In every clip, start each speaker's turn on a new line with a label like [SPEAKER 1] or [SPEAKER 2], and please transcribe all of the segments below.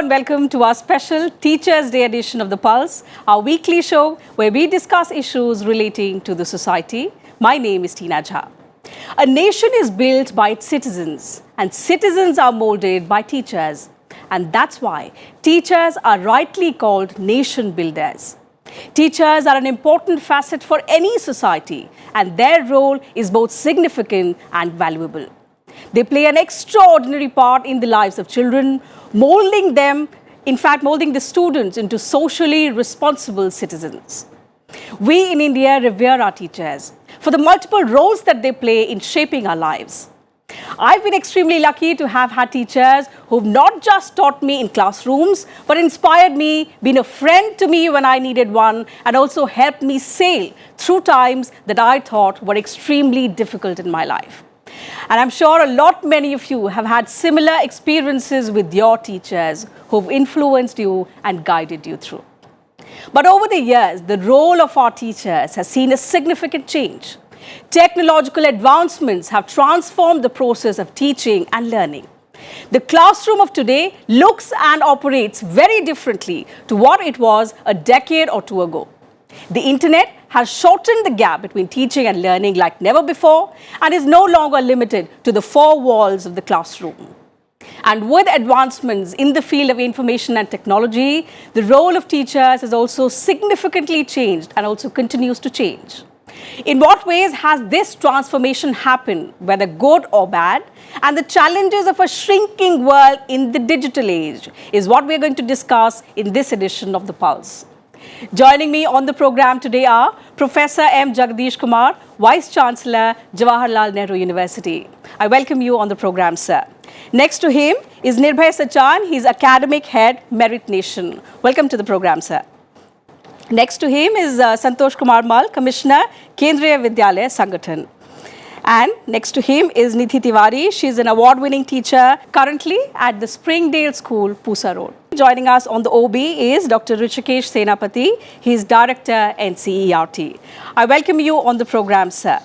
[SPEAKER 1] and welcome to our special Teachers' Day edition of The Pulse, our weekly show where we discuss issues relating to the society. My name is Tina Jha. A nation is built by its citizens, and citizens are molded by teachers. And that's why teachers are rightly called nation builders. Teachers are an important facet for any society, and their role is both significant and valuable. They play an extraordinary part in the lives of children, molding them, in fact, molding the students into socially responsible citizens. We in India revere our teachers for the multiple roles that they play in shaping our lives. I've been extremely lucky to have had teachers who've not just taught me in classrooms, but inspired me, been a friend to me when I needed one, and also helped me sail through times that I thought were extremely difficult in my life. And I'm sure many of you have had similar experiences with your teachers who've influenced you and guided you through. But over the years, the role of our teachers has seen a significant change. Technological advancements have transformed the process of teaching and learning. The classroom of today looks and operates very differently to what it was a decade or two ago. The internet has shortened the gap between teaching and learning like never before and is no longer limited to the four walls of the classroom. And with advancements in the field of information and technology, the role of teachers has also significantly changed and also continues to change. In what ways has this transformation happened, whether good or bad? And the challenges of a shrinking world in the digital age is what we're going to discuss in this edition of The Pulse. Joining me on the program today are Professor M. Jagdish Kumar, Vice Chancellor, Jawaharlal Nehru University. I welcome you on the program, sir. Next to him is Nirbhay Sachan. He's Academic Head, Merit Nation. Welcome to the program, sir. Next to him is Santosh Kumar Mal, Commissioner, Kendriya Vidyalaya Sangathan. And next to him is Nidhi Tiwari. She's an award-winning teacher currently at the Springdale School, Pusa Road. Joining us on the OB is Dr. Rishikesh Senapati. He's Director, NCERT. I welcome you on the program, sir.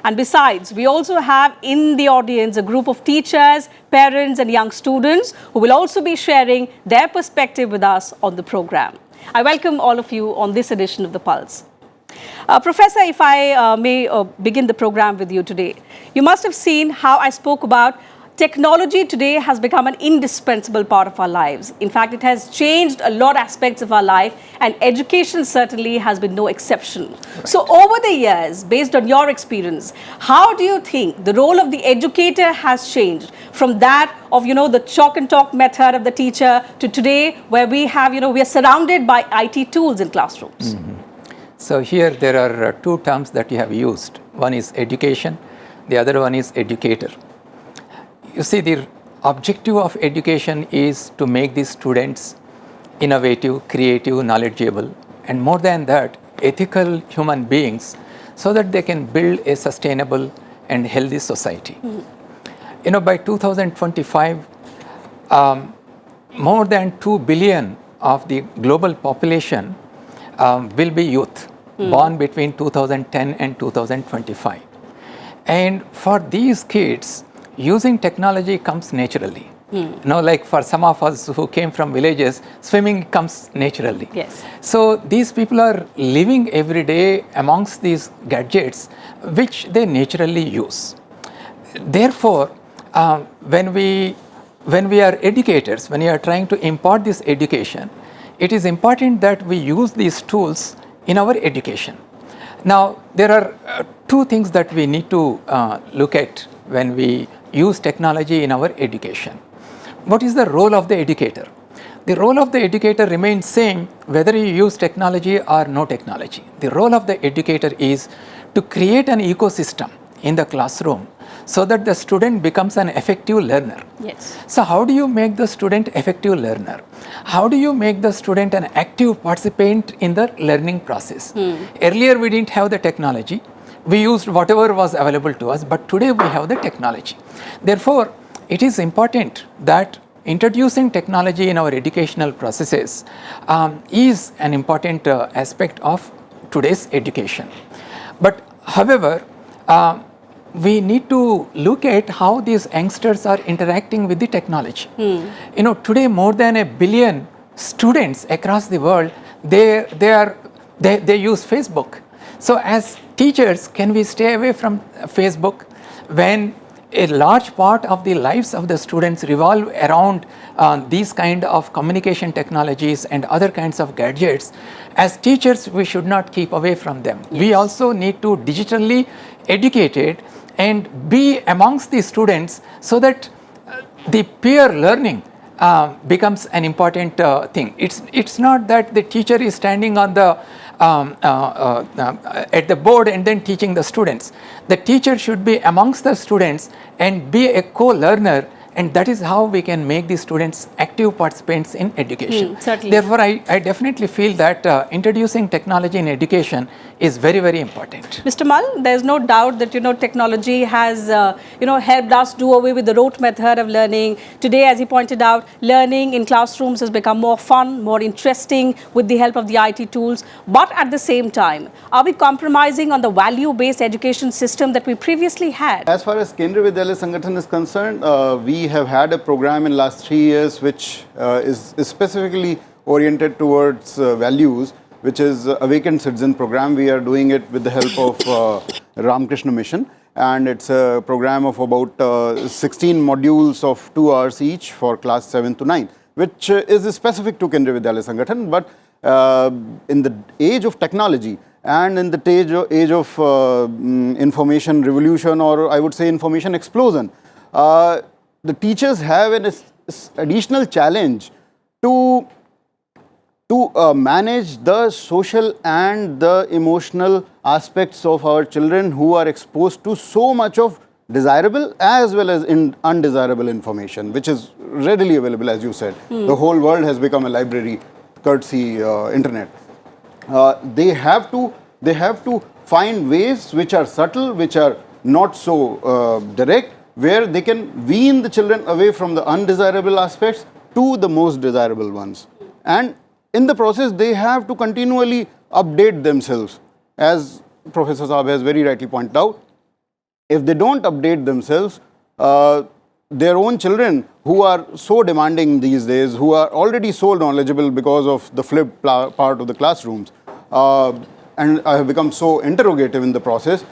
[SPEAKER 1] And besides, we also have in the audience a group of teachers, parents and young students who will also be sharing their perspective with us on the program. I welcome all of you on this edition of The Pulse. Professor, if I may begin the program with you today. You must have seen how I spoke about technology today has become an indispensable part of our lives. In fact, it has changed a lot of aspects of our life, and education certainly has been no exception. Right. So over the years, based on your experience, how do you think the role of the educator has changed from that of, the chalk and talk method of the teacher to today where we have, we are surrounded by IT tools in classrooms?
[SPEAKER 2] Mm-hmm. So here there are two terms that you have used. One is education, the other one is educator. You see, the objective of education is to make the students innovative, creative, knowledgeable, and more than that, ethical human beings so that they can build a sustainable and healthy society. Mm-hmm. By 2025, more than 2 billion of the global population will be youth, born between 2010 and 2025. And for these kids, using technology comes naturally. Like for some of us who came from villages, swimming comes naturally.
[SPEAKER 1] Yes.
[SPEAKER 2] So these people are living every day amongst these gadgets, which they naturally use. Therefore, when we are educators, when we are trying to impart this education, it is important that we use these tools in our education. Now, there are two things that we need to look at when we use technology in our education. What is the role of the educator? The role of the educator remains same whether you use technology or no technology. The role of the educator is to create an ecosystem in the classroom so that the student becomes an effective learner.
[SPEAKER 1] Yes.
[SPEAKER 2] So how do you make the student effective learner? How do you make the student an active participant in the learning process? Earlier we didn't have the technology. We used whatever was available to us, but today we have the technology. Therefore, it is important that introducing technology in our educational processes is an important aspect of today's education. But however, we need to look at how these youngsters are interacting with the technology. You know, today more than 1 billion students across the world, they use Facebook. So as teachers, can we stay away from Facebook when a large part of the lives of the students revolve around these kind of communication technologies and other kinds of gadgets? As teachers, we should not keep away from them. Yes. We also need to digitally educate it and be amongst the students so that the peer learning becomes an important thing. It's not that the teacher is standing on the at the board and then teaching the students. The teacher should be amongst the students and be a co-learner, and that is how we can make the students active participants in education.
[SPEAKER 1] Certainly.
[SPEAKER 2] Therefore, I definitely feel that introducing technology in education is very, very important.
[SPEAKER 1] Mr. Mal, there's no doubt that technology has helped us do away with the rote method of learning. Today, as he pointed out, learning in classrooms has become more fun, more interesting with the help of the IT tools. But at the same time, are we compromising on the value-based education system that we previously had?
[SPEAKER 3] As far as Kendriya Vidyalaya Sangathan is concerned, we have had a program in last 3 years which is specifically oriented towards values, which is Awakened Citizen program. We are doing it with the help of Ramakrishna Mission, and it's a program of about 16 modules of 2 hours each for class 7 to 9, which is specific to Kendriya Vidyalaya Sangathan. But in the age of technology and in the age of information revolution, or I would say information explosion, the teachers have an additional challenge to manage the social and the emotional aspects of our children who are exposed to so much of desirable as well as undesirable information, which is readily available, as you said. The whole world has become a library, courtesy internet. They have to find ways which are subtle, which are not so direct, where they can wean the children away from the undesirable aspects to the most desirable ones. And in the process, they have to continually update themselves. As Professor Saab has very rightly pointed out, if they don't update themselves, their own children who are so demanding these days, who are already so knowledgeable because of the flipped part of the classrooms, and have become so interrogative in the process,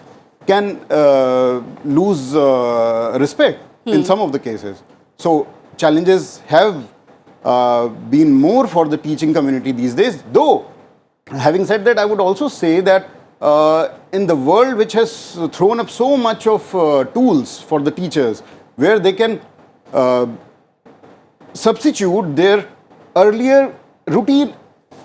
[SPEAKER 3] can lose respect in some of the cases. So challenges have been more for the teaching community these days. Though, having said that, I would also say that in the world which has thrown up so much of tools for the teachers, where they can substitute their earlier routine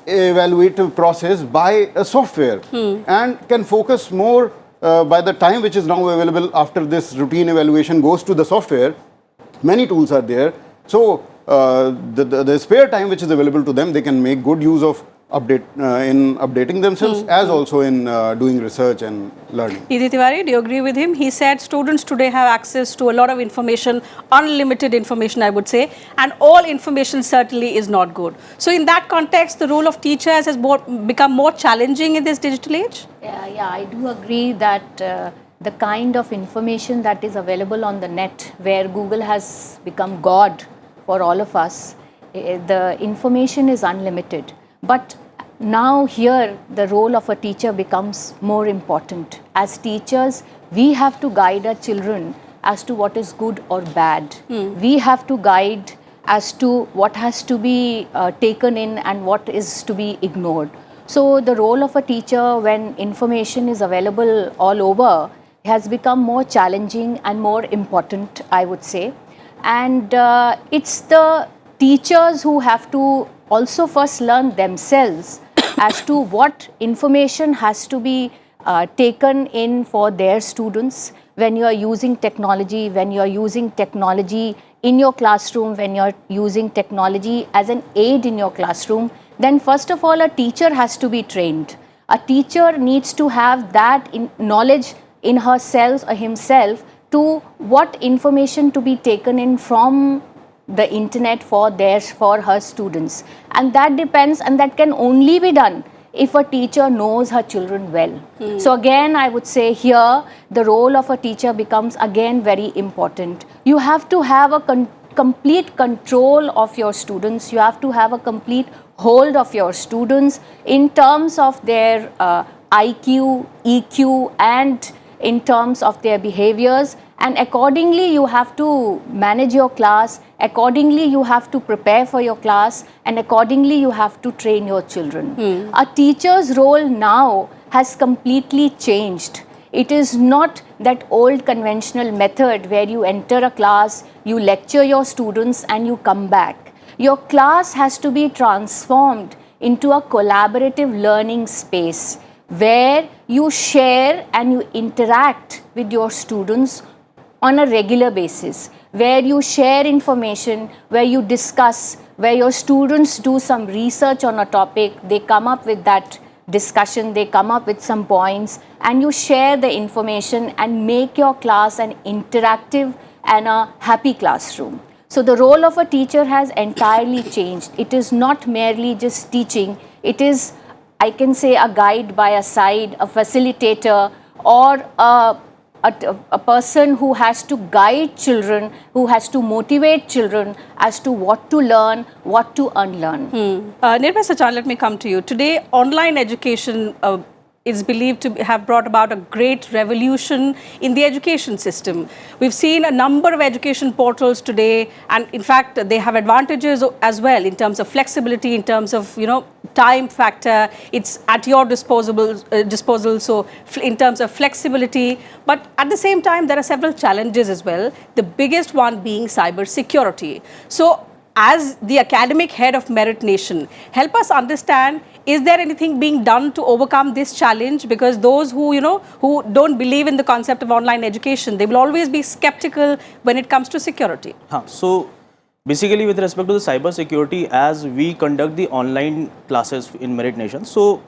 [SPEAKER 3] evaluative process by a software and can focus more by the time which is now available after this routine evaluation goes to the software. Many tools are there. So the spare time which is available to them, they can make good use of in updating themselves as also in doing research and learning.
[SPEAKER 1] Nidhi Tiwari, do you agree with him? He said students today have access to a lot of information, unlimited information, I would say, and all information certainly is not good. So in that context, the role of teachers has become more challenging in this digital age?
[SPEAKER 4] Yeah, I do agree that the kind of information that is available on the net, where Google has become God for all of us, the information is unlimited. But now here the role of a teacher becomes more important. As teachers, we have to guide our children as to what is good or bad. We have to guide as to what has to be taken in and what is to be ignored. So the role of a teacher when information is available all over has become more challenging and more important, I would say. And it's the teachers who have to also first learn themselves as to what information has to be taken in for their students when you are using technology, when you are using technology in your classroom, when you are using technology as an aid in your classroom. Then first of all, a teacher has to be trained. A teacher needs to have that knowledge in herself or himself to what information to be taken in from the internet for her students. And that depends, and that can only be done if a teacher knows her children well. So again, I would say here, the role of a teacher becomes again very important. You have to have a complete control of your students. You have to have a complete hold of your students in terms of their IQ, EQ, and in terms of their behaviors, and accordingly you have to manage your class, accordingly you have to prepare for your class, and accordingly you have to train your children. A teacher's role now has completely changed. It is not that old conventional method where you enter a class, you lecture your students and you come back. Your class has to be transformed into a collaborative learning space where you share and you interact with your students on a regular basis, where you share information, where you discuss, where your students do some research on a topic, they come up with that discussion, they come up with some points, and you share the information and make your class an interactive and a happy classroom. So the role of a teacher has entirely changed. It is not merely just teaching, it is, I can say, a guide by a side, a facilitator, or a person who has to guide children, who has to motivate children as to what to learn, what to unlearn.
[SPEAKER 1] Nirbhay Sachan, let me come to you. Today, online education is believed to have brought about a great revolution in the education system. We've seen a number of education portals today, and in fact, they have advantages as well in terms of flexibility, in terms of, time factor. It's at your disposal, so in terms of flexibility. But at the same time, there are several challenges as well, the biggest one being cyber security. So as the academic head of Merit Nation, help us understand, is there anything being done to overcome this challenge? Because those who don't believe in the concept of online education, they will always be skeptical when it comes to security.
[SPEAKER 5] So basically, with respect to the cyber security, as we conduct the online classes in Merit Nation, so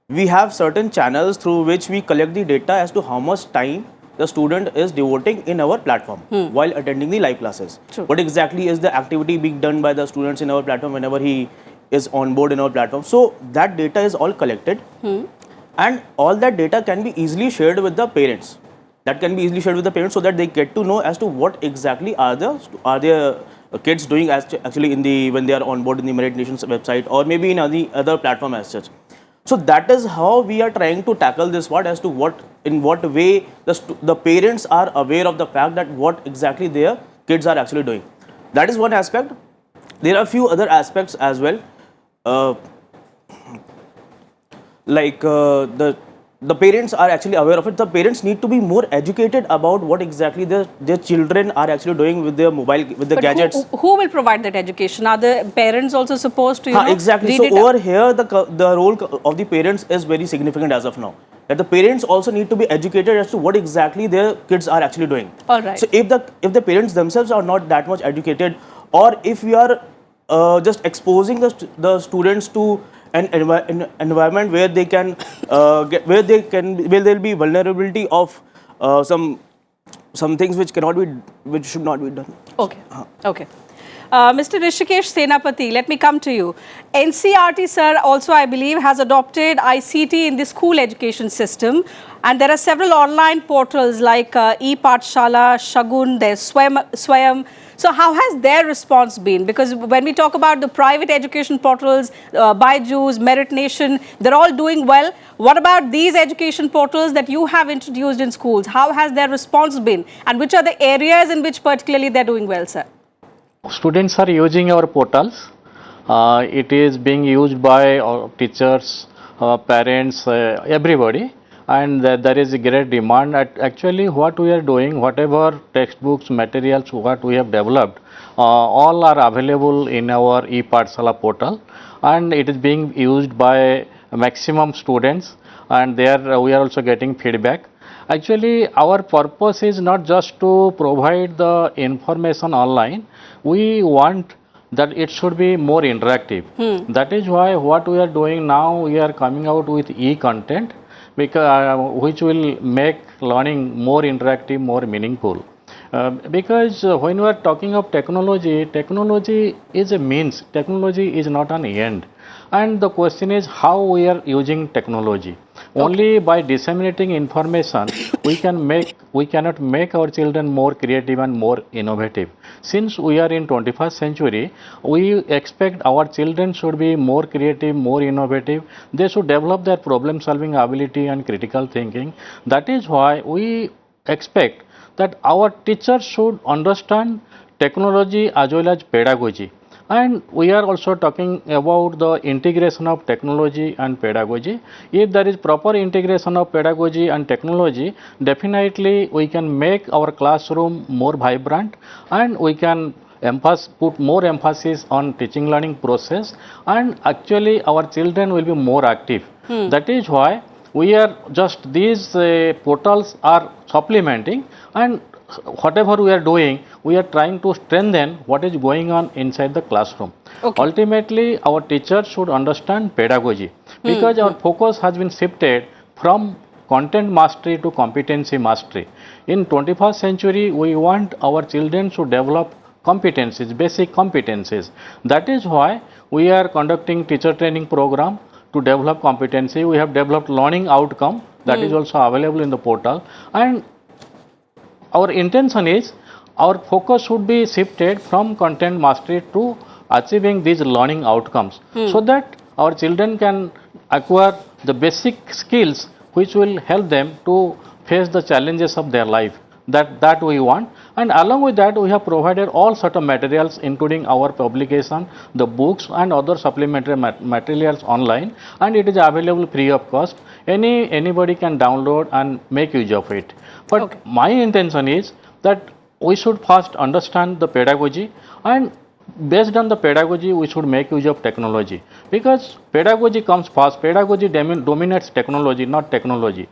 [SPEAKER 5] we have certain channels through which we collect the data as to how much time the student is devoting in our platform while attending the live classes.
[SPEAKER 1] True.
[SPEAKER 5] What exactly is the activity being done by the students in our platform whenever he is on board in our platform. So that data is all collected and all that data can be easily shared with the parents. That can be easily shared with the parents so that they get to know as to what exactly are their kids doing actually when they are on board in the Merit Nation's website or maybe in any other platform as such. So that is how we are trying to tackle this part as to in what way the parents are aware of the fact that what exactly their kids are actually doing. That is one aspect. There are a few other aspects as well, like the parents are actually aware of it. The parents need to be more educated about what exactly their children are actually doing with their mobile, with the gadgets.
[SPEAKER 1] Who will provide that education? Are the parents also supposed to,
[SPEAKER 5] exactly. So over here, the role of the parents is very significant as of now. That the parents also need to be educated as to what exactly their kids are actually doing.
[SPEAKER 1] All right.
[SPEAKER 5] So if the parents themselves are not that much educated, or if we are just exposing the students to an environment where they can where there will be vulnerability of some things which should not be done.
[SPEAKER 1] Okay. Okay. Mr. Rishikesh Senapati, let me come to you. NCRT, sir, also I believe has adopted ICT in the school education system, and there are several online portals like ePathshala, Shagun, there's Swayam. So how has their response been? Because when we talk about the private education portals, Byju's, Merit Nation, they're all doing well. What about these education portals that you have introduced in schools? How has their response been? And which are the areas in which particularly they're doing well, sir?
[SPEAKER 6] Students are using our portals. It is being used by teachers, parents, everybody, and there is a great demand. Actually, what we are doing, whatever textbooks, materials, what we have developed, all are available in our ePathshala portal, and it is being used by maximum students, and there we are also getting feedback. Actually, our purpose is not just to provide the information online. We want that it should be more interactive. That is why what we are doing now, we are coming out with e-content, because which will make learning more interactive, more meaningful. Because when we are talking of technology, technology is a means, technology is not an end. And the question is how we are using technology. Only by disseminating information we cannot make our children more creative and more innovative. Since we are in 21st century, we expect our children should be more creative, more innovative. They should develop their problem solving ability and critical thinking. That is why we expect that our teachers should understand technology as well as pedagogy. And we are also talking about the integration of technology and pedagogy. If there is proper integration of pedagogy and technology, definitely we can make our classroom more vibrant, and we can put more emphasis on teaching learning process, and actually our children will be more active. That is why we are just these portals are supplementing, and whatever we are doing, we are trying to strengthen what is going on inside the classroom.
[SPEAKER 1] Okay.
[SPEAKER 6] Ultimately, our teachers should understand pedagogy, because our focus has been shifted from content mastery to competency mastery. In 21st century, we want our children to develop competencies, basic competencies. That is why we are conducting teacher training program to develop competency. We have developed learning outcome that is also available in the portal, and our intention is our focus should be shifted from content mastery to achieving these learning outcomes, so that our children can acquire the basic skills which will help them to face the challenges of their life. That we want, and along with that we have provided all sort of materials, including our publication, the books and other supplementary materials online, and it is available free of cost. Anybody can download and make use of it. But my intention is that we should first understand the pedagogy, and based on the pedagogy we should make use of technology, because pedagogy comes first. Pedagogy dominates technology, not technology.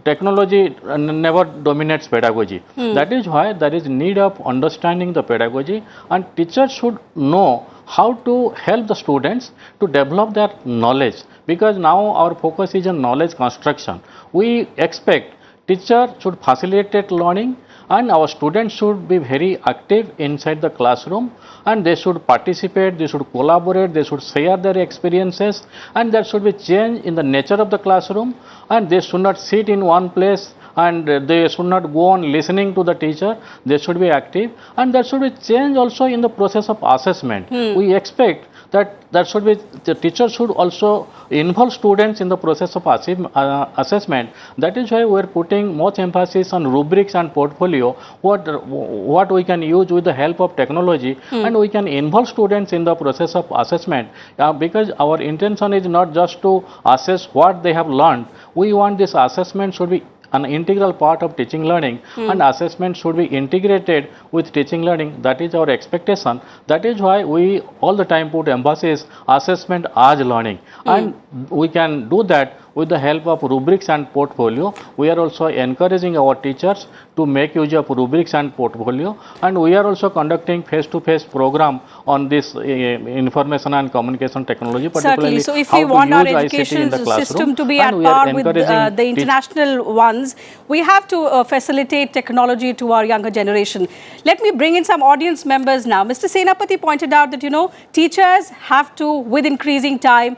[SPEAKER 6] Technology never dominates pedagogy. That is why there is need of understanding the pedagogy, and teachers should know how to help the students to develop their knowledge, because now our focus is on knowledge construction. We expect teacher should facilitate learning, and our students should be very active inside the classroom, and they should participate, they should collaborate, they should share their experiences, and there should be change in the nature of the classroom, and they should not sit in one place and they should not go on listening to the teacher. They should be active, and there should be change also in the process of assessment. We expect that the teacher should also involve students in the process of assessment. That is why we are putting much emphasis on rubrics and portfolio, what we can use with the help of technology, and we can involve students in the process of assessment, because our intention is not just to assess what they have learned. We want this assessment should be an integral part of teaching learning, and assessment should be integrated with teaching learning. That is our expectation. That is why we all the time put emphasis assessment as learning, and we can do that with the help of rubrics and portfolio. We are also encouraging our teachers to make use of rubrics and portfolio, and we are also conducting face-to-face program on this information and communication technology, particularly
[SPEAKER 1] certainly. So if we want our education system to be at par with the international ones, we have to facilitate technology to our younger generation. Let me bring in some audience members now. Mr. Senapati pointed out that, teachers have to, with increasing time,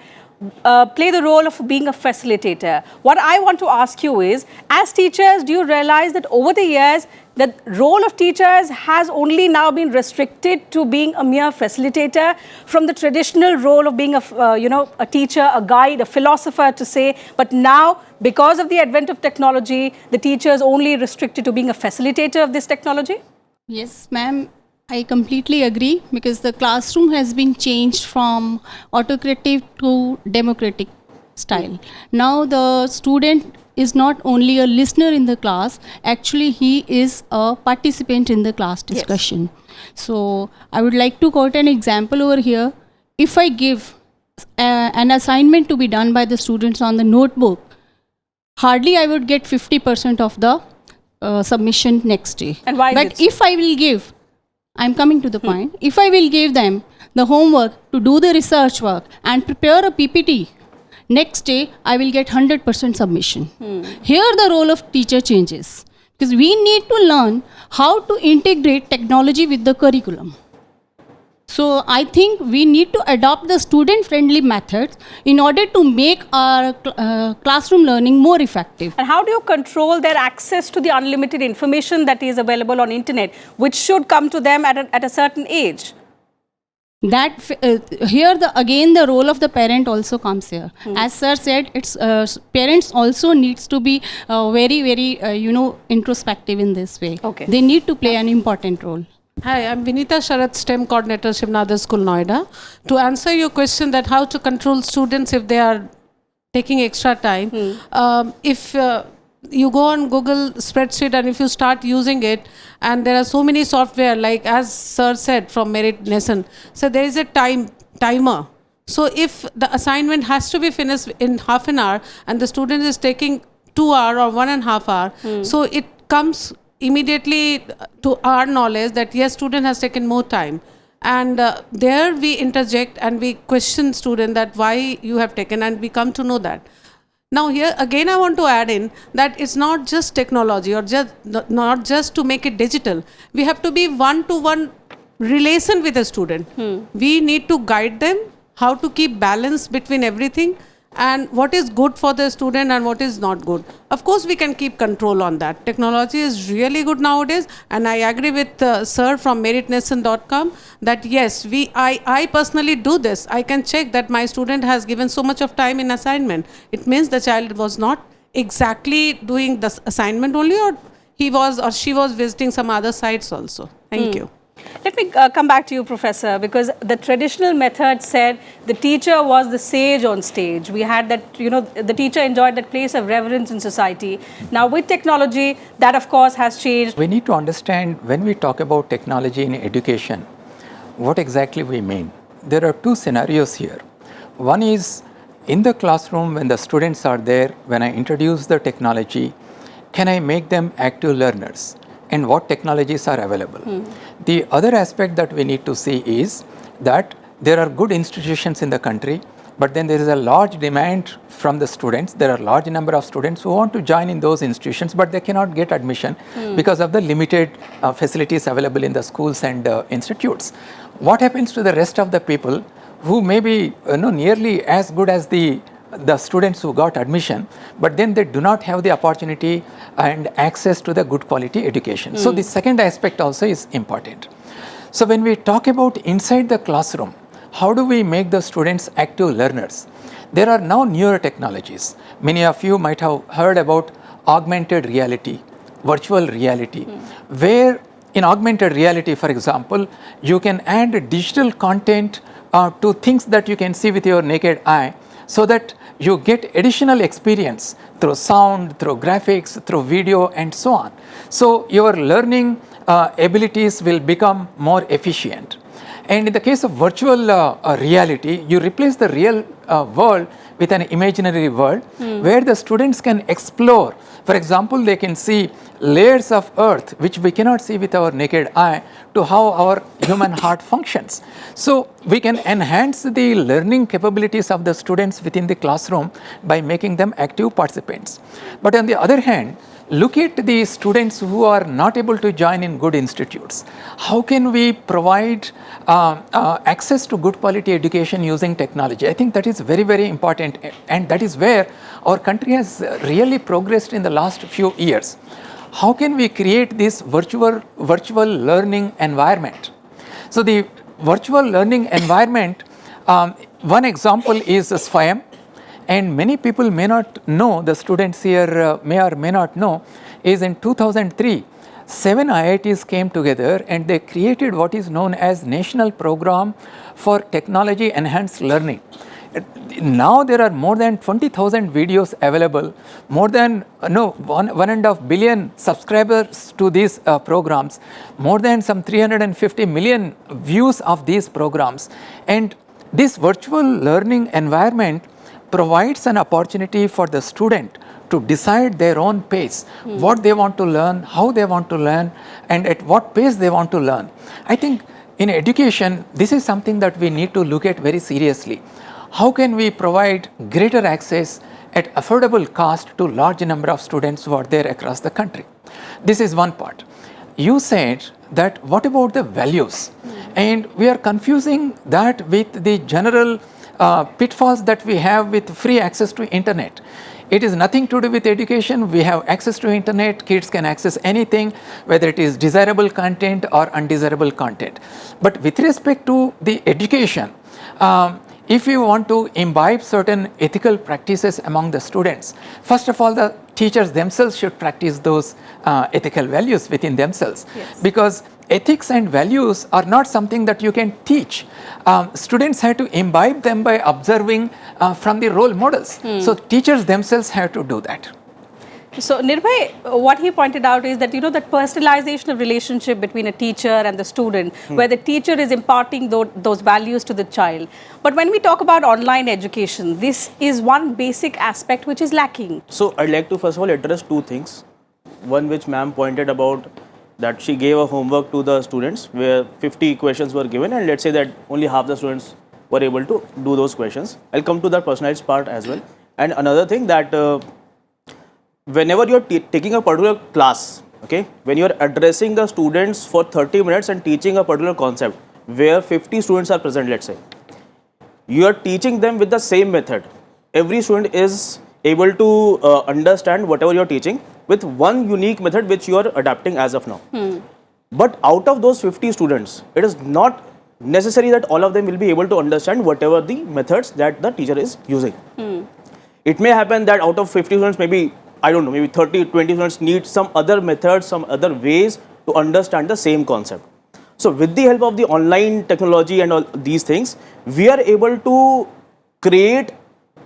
[SPEAKER 1] play the role of being a facilitator. What I want to ask you is, as teachers, do you realize that over the years, the role of teachers has only now been restricted to being a mere facilitator from the traditional role of being a teacher, a guide, a philosopher to say, but now because of the advent of technology, the teacher is only restricted to being a facilitator of this technology?
[SPEAKER 7] Yes, ma'am. I completely agree, because the classroom has been changed from autocratic to democratic style. Now the student is not only a listener in the class, actually he is a participant in the class discussion. Yes. So I would like to quote an example over here. If I give an assignment to be done by the students on the notebook, hardly I would get 50% of the submission next day.
[SPEAKER 1] And why?
[SPEAKER 7] But if I will give, I'm coming to the point. If I will give them the homework to do the research work and prepare a PPT, next day I will get 100% submission. Here the role of teacher changes, because we need to learn how to integrate technology with the curriculum. So I think we need to adopt the student-friendly methods in order to make our classroom learning more effective.
[SPEAKER 1] And how do you control their access to the unlimited information that is available on internet, which should come to them at a certain age?
[SPEAKER 7] That here again the role of the parent also comes here. As sir said, it's parents also needs to be very introspective in this way.
[SPEAKER 1] Okay.
[SPEAKER 7] They need to play an important role.
[SPEAKER 8] Hi, I'm Vinita Sharath, STEM coordinator, Shivnadar School, Noida. To answer your question that how to control students if they are taking extra time, if you go on Google spreadsheet and if you start using it, and there are so many software, like as sir said from Merit Nesson, so there is a timer. So if the assignment has to be finished in half an hour and the student is taking 2 hours or 1.5 hours, so it comes immediately to our knowledge that yes, student has taken more time. And there we interject and we question student that why you have taken, and we come to know that. Now here again I want to add in that it's not just technology or not just to make it digital. We have to be one-to-one relation with the student. We need to guide them how to keep balance between everything and what is good for the student and what is not good. Of course, we can keep control on that. Technology is really good nowadays, and I agree with sir from meritnesson.com that yes, I personally do this. I can check that my student has given so much of time in assignment. It means the child was not exactly doing the assignment only, or he was or she was visiting some other sites also. Thank you.
[SPEAKER 1] Let me come back to you, Professor, because the traditional method said the teacher was the sage on stage. We had that, the teacher enjoyed that place of reverence in society. Now with technology, that of course has changed.
[SPEAKER 2] We need to understand when we talk about technology in education, what exactly we mean. There are two scenarios here. One is in the classroom when the students are there, when I introduce the technology, can I make them active learners? And what technologies are available. The other aspect that we need to see is that there are good institutions in the country, but then there is a large demand from the students. There are a large number of students who want to join in those institutions, but they cannot get admission because of the limited facilities available in the schools and institutes. What happens to the rest of the people who may be nearly as good as the students who got admission, but then they do not have the opportunity and access to the good quality education. So the second aspect also is important. So when we talk about inside the classroom, how do we make the students active learners? There are now newer technologies. Many of you might have heard about augmented reality, virtual reality, where in augmented reality, for example, you can add digital content to things that you can see with your naked eye, so that you get additional experience through sound, through graphics, through video, and so on. So your learning abilities will become more efficient. And in the case of virtual reality, you replace the real world with an imaginary world where the students can explore. For example, they can see layers of earth which we cannot see with our naked eye, to how our human heart functions. So we can enhance the learning capabilities of the students within the classroom by making them active participants. But on the other hand, look at the students who are not able to join in good institutes. How can we provide access to good quality education using technology? I think that is very, very important, and that is where our country has really progressed in the last few years. How can we create this virtual learning environment? So the virtual learning environment, one example is SWAYAM. And many people may not know, the students here may or may not know, is in 2003, 7 IITs came together and they created what is known as National Program for Technology Enhanced Learning. Now there are more than 20,000 videos available, more than 1.5 billion subscribers to these programs, more than some 350 million views of these programs. And this virtual learning environment provides an opportunity for the student to decide their own pace, what they want to learn, how they want to learn, and at what pace they want to learn. I think in education, this is something that we need to look at very seriously. How can we provide greater access at affordable cost to large number of students who are there across the country? This is one part. You said that what about the values? and we are confusing that with the general pitfalls that we have with free access to internet. It is nothing to do with education. We have access to internet. Kids can access anything, whether it is desirable content or undesirable content. But with respect to the education, if you want to imbibe certain ethical practices among the students, first of all, the teachers themselves should practice those ethical values within themselves.
[SPEAKER 1] Yes.
[SPEAKER 2] Because ethics and values are not something that you can teach. Students have to imbibe them by observing from the role models. So teachers themselves have to do that.
[SPEAKER 1] So Nirbhay, what he pointed out is that, you know, that personalization of relationship between a teacher and the student, where the teacher is imparting those values to the child. But when we talk about online education, this is one basic aspect which is lacking.
[SPEAKER 5] So I'd like to first of all address two things. One which ma'am pointed about, that she gave a homework to the students where 50 questions were given, and let's say that only half the students were able to do those questions. I'll come to that personalized part as well. And another thing, that whenever you're taking a particular class, okay, when you're addressing the students for 30 minutes and teaching a particular concept where 50 students are present, let's say, you are teaching them with the same method. Every student is able to understand whatever you're teaching with one unique method which you are adapting as of now. But out of those 50 students, it is not necessary that all of them will be able to understand whatever the methods that the teacher is using. It may happen that out of 50 students, maybe, I don't know, maybe 30, 20 students need some other methods, some other ways to understand the same concept. So with the help of the online technology and all these things, we are able to create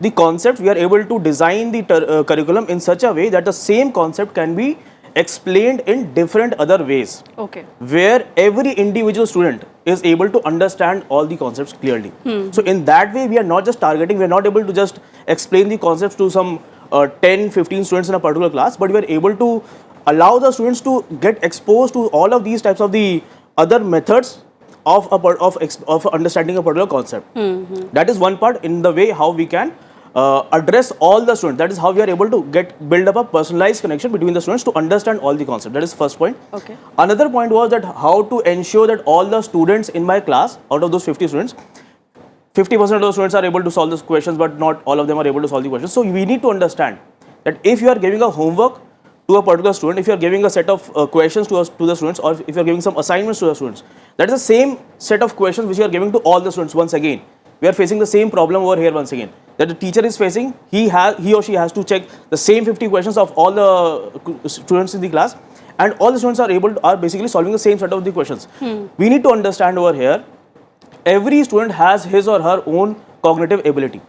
[SPEAKER 5] the concept, we are able to design the curriculum in such a way that the same concept can be explained in different other ways.
[SPEAKER 1] Okay.
[SPEAKER 5] Where every individual student is able to understand all the concepts clearly. So in that way, we are not just targeting, we are not able to just explain the concepts to some 10, 15 students in a particular class, but we are able to allow the students to get exposed to all of these types of the other methods of understanding a particular concept. That is one part in the way how we can address all the students. That is how we are able to build up a personalized connection between the students to understand all the concepts. That is first point.
[SPEAKER 1] Okay.
[SPEAKER 5] Another point was that how to ensure that all the students in my class, out of those 50 students, 50% of those students are able to solve those questions, but not all of them are able to solve the questions. So we need to understand that if you are giving a homework to a particular student, if you are giving a set of questions to the students, or if you are giving some assignments to the students, that is the same set of questions which you are giving to all the students once again. We are facing the same problem over here once again, that the teacher is facing. He or she has to check the same 50 questions of all the students in the class, and all the students are basically solving the same set of the questions. We need to understand over here, every student has his or her own cognitive ability.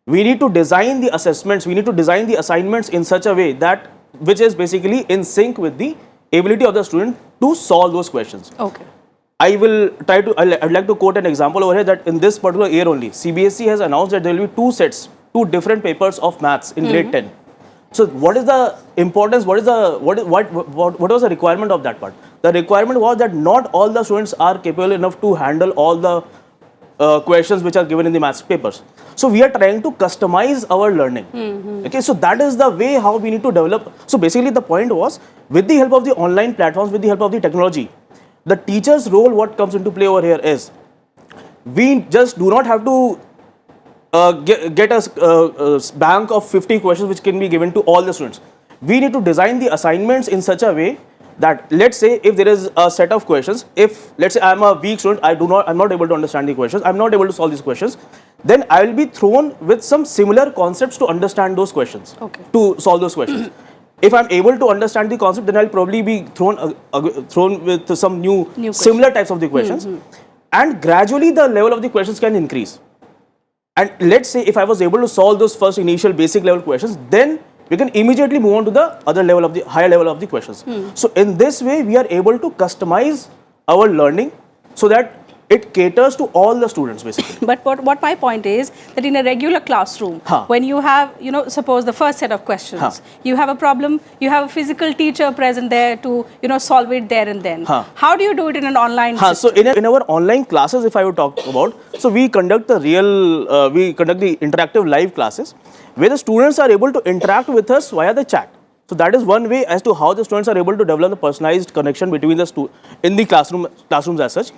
[SPEAKER 5] We need to design the assessments, we need to design the assignments in such a way that which is basically in sync with the ability of the student to solve those questions.
[SPEAKER 1] Okay.
[SPEAKER 5] I'd like to quote an example over here, that in this particular year only, CBSE has announced that there will be two different papers of maths in grade 10. So what is the importance, what was the requirement of that part? The requirement was that not all the students are capable enough to handle all the questions which are given in the maths papers. So we are trying to customize our learning. Okay, so that is the way how we need to develop. So basically the point was, with the help of the online platforms, with the help of the technology, the teacher's role, what comes into play over here is, we just do not have to get a bank of 50 questions which can be given to all the students. We need to design the assignments in such a way that, let's say, if there is a set of questions, if let's say I am a weak student, I'm not able to understand the questions, I'm not able to solve these questions, then I will be thrown with some similar concepts to understand those questions, to solve those questions. If I'm able to understand the concept, then I'll probably be thrown with some new similar types of the questions, and gradually the level of the questions can increase. And let's say if I was able to solve those first initial basic level questions, then we can immediately move on to the other level of the higher level of the questions. So in this way, we are able to customize our learning so that it caters to all the students basically.
[SPEAKER 1] But what my point is, that in a regular classroom, when you have, suppose the first set of questions, you have a problem, you have a physical teacher present there to, solve it there and then. How do you do it in an online system?
[SPEAKER 5] So in our online classes, if I would talk about, so we conduct the interactive live classes where the students are able to interact with us via the chat. So that is one way as to how the students are able to develop the personalized connection between the in the classrooms as such.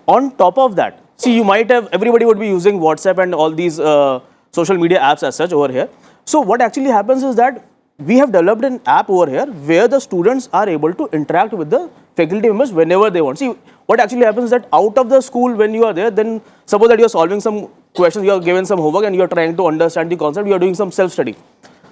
[SPEAKER 5] On top of that, see, you might have, everybody would be using WhatsApp and all these social media apps as such over here. So what actually happens is that we have developed an app over here where the students are able to interact with the faculty members whenever they want. See, what actually happens is that out of the school, when you are there, then suppose that you are solving some questions, you are given some homework and you are trying to understand the concept, you are doing some self-study.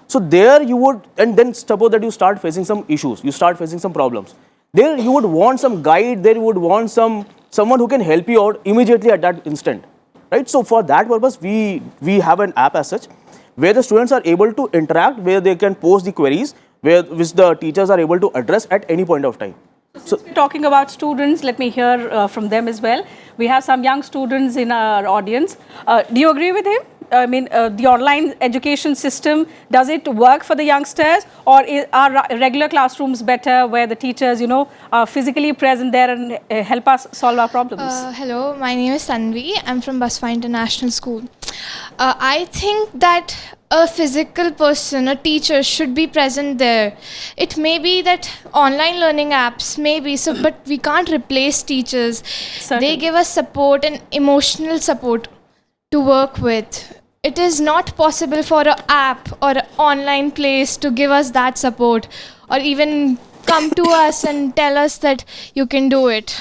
[SPEAKER 5] So there you would, and then suppose that you start facing some issues, you start facing some problems. There you would want some guide, there you would want someone who can help you out immediately at that instant, right? So for that purpose, we have an app as such, where the students are able to interact, where they can post the queries, which the teachers are able to address at any point of time.
[SPEAKER 1] So we're talking about students, let me hear from them as well. We have some young students in our audience. Do you agree with him? I mean, the online education system, does it work for the youngsters, or are regular classrooms better where the teachers, you know, are physically present there and help us solve our problems?
[SPEAKER 9] Hello, my name is Tanvi. I'm from Basfa International School. I think that a physical person, a teacher, should be present there. It may be that online learning apps, maybe, so, but we can't replace teachers.
[SPEAKER 1] Certainly.
[SPEAKER 9] They give us support and emotional support to work with. It is not possible for an app or an online place to give us that support, or even come to us and tell us that you can do it.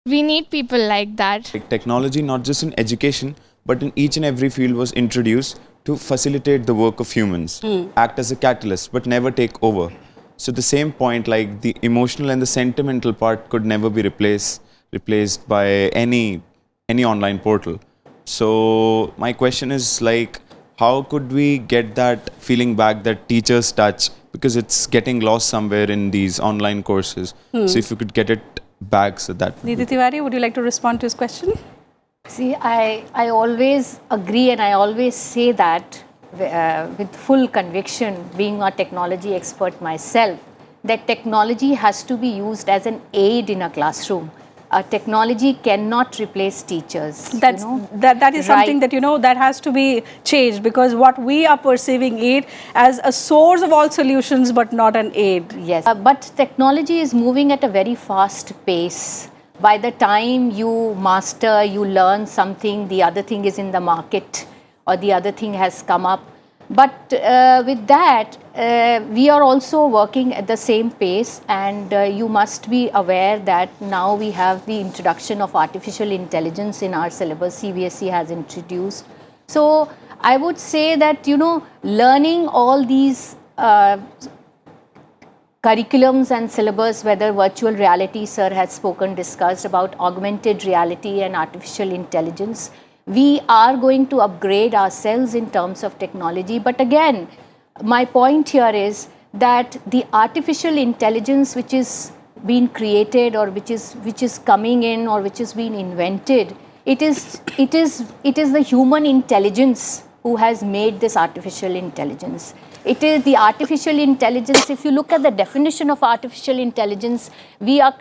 [SPEAKER 9] We need people like that.
[SPEAKER 10] Like technology, not just in education, but in each and every field, was introduced to facilitate the work of humans, act as a catalyst, but never take over. So the same point, like the emotional and the sentimental part could never be replaced by any online portal. So my question is, like, how could we get that feeling back, that teachers touch, because it's getting lost somewhere in these online courses. So if you could get it back, so that.
[SPEAKER 1] Nidhi Tiwari, would you like to respond to his question?
[SPEAKER 4] See, I always agree, and I always say that with full conviction, being a technology expert myself, that technology has to be used as an aid in a classroom. Technology cannot replace teachers.
[SPEAKER 1] That is something that, you know, that has to be changed, because what we are perceiving it as a source of all solutions but not an aid.
[SPEAKER 4] Yes, but technology is moving at a very fast pace. By the time you master, you learn something, the other thing is in the market or the other thing has come up. But with that, we are also working at the same pace, and you must be aware that now we have the introduction of artificial intelligence in our syllabus. CBSE has introduced. So I would say that, you know, learning all these curriculums and syllabus, whether virtual reality, sir has discussed about augmented reality and artificial intelligence. We are going to upgrade ourselves in terms of technology. But again, my point here is that the artificial intelligence which is being created, or which is coming in, or which is being invented, it is the human intelligence who has made this artificial intelligence. It is the artificial intelligence. If you look at the definition of artificial intelligence, we are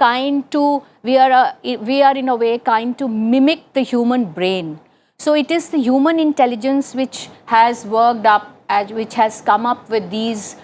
[SPEAKER 4] in a way kind to mimic the human brain. So it is the human intelligence which has worked up, which has come up with these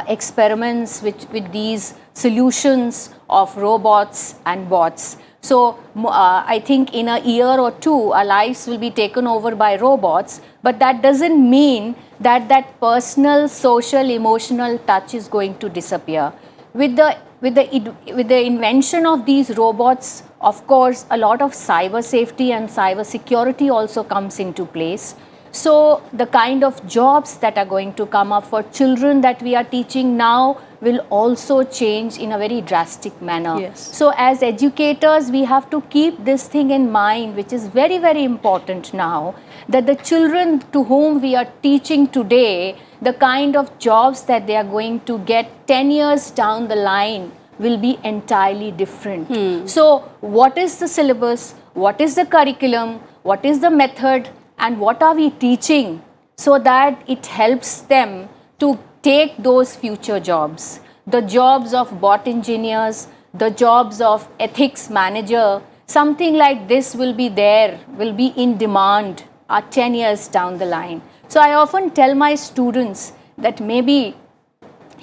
[SPEAKER 4] experiments, with these solutions of robots and bots. So I think in a year or two, our lives will be taken over by robots, but that doesn't mean that that personal, social, emotional touch is going to disappear. With the invention of these robots, of course, a lot of cyber safety and cyber security also comes into place. So the kind of jobs that are going to come up for children that we are teaching now will also change in a very drastic manner.
[SPEAKER 1] Yes.
[SPEAKER 4] So as educators, we have to keep this thing in mind, which is very, very important now, that the children to whom we are teaching today, the kind of jobs that they are going to get 10 years down the line will be entirely different. So what is the syllabus? What is the curriculum? What is the method? And what are we teaching so that it helps them to take those future jobs? The jobs of bot engineers, the jobs of ethics manager, something like this will be there, will be in demand 10 years down the line. So I often tell my students that maybe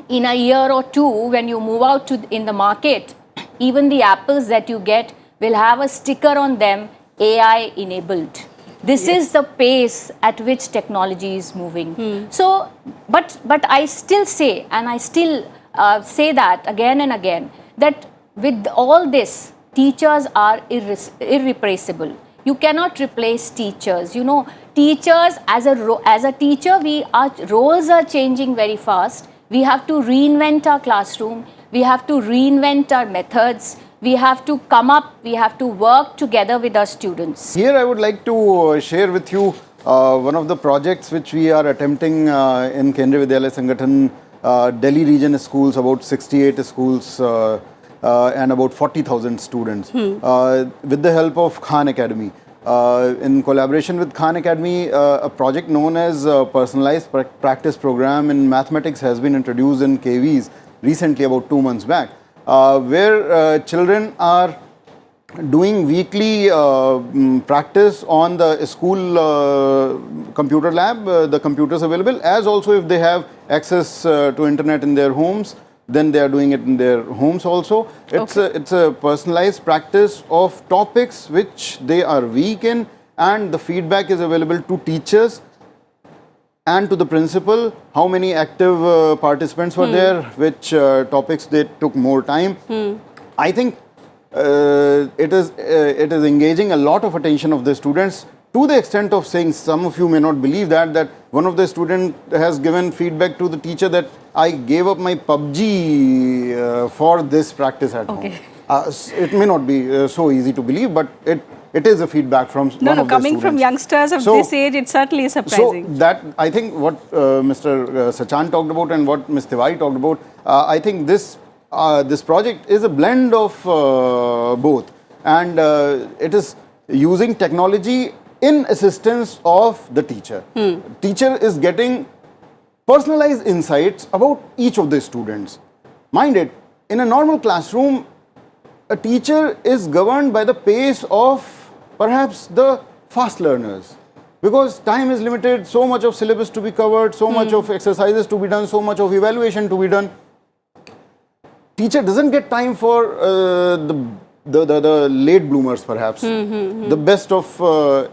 [SPEAKER 4] in a year or two, when you move out to in the market, even the apples that you get will have a sticker on them, AI enabled. This is the pace at which technology is moving. So, but I still say, and I still say that again and again, that with all this, teachers are irreplaceable. You cannot replace teachers. You know, teachers as a teacher, our roles are changing very fast. We have to reinvent our classroom. We have to reinvent our methods. We have to come up, we have to work together with our students.
[SPEAKER 3] Here I would like to share with you one of the projects which we are attempting in Kendriya Vidyalaya Sangathan, Delhi region schools, about 68 schools and about 40,000 students, with the help of Khan Academy. In collaboration with Khan Academy, a project known as Personalized Practice Program in Mathematics has been introduced in KVs recently, about 2 months back. Where children are doing weekly practice on the school computer lab, the computers available, as also if they have access to internet in their homes, then they are doing it in their homes also. It's a personalized practice of topics which they are weak in, and the feedback is available to teachers and to the principal, how many active participants were there, which topics they took more time. I think it is engaging a lot of attention of the students, to the extent of saying, some of you may not believe that one of the student has given feedback to the teacher that I gave up my PUBG for this practice at home. It may not be so easy to believe, but it is a feedback from one of the students.
[SPEAKER 1] Coming from youngsters of this age, it certainly is surprising.
[SPEAKER 3] So that, I think what Mr. Sachan talked about and what Ms. Tiwari talked about, I think this project is a blend of both, and it is using technology in assistance of the teacher. Teacher is getting personalized insights about each of the students. Mind it, in a normal classroom, a teacher is governed by the pace of perhaps the fast learners, because time is limited, so much of syllabus to be covered, so much of exercises to be done, so much of evaluation to be done. Teacher doesn't get time for the late bloomers perhaps. The best of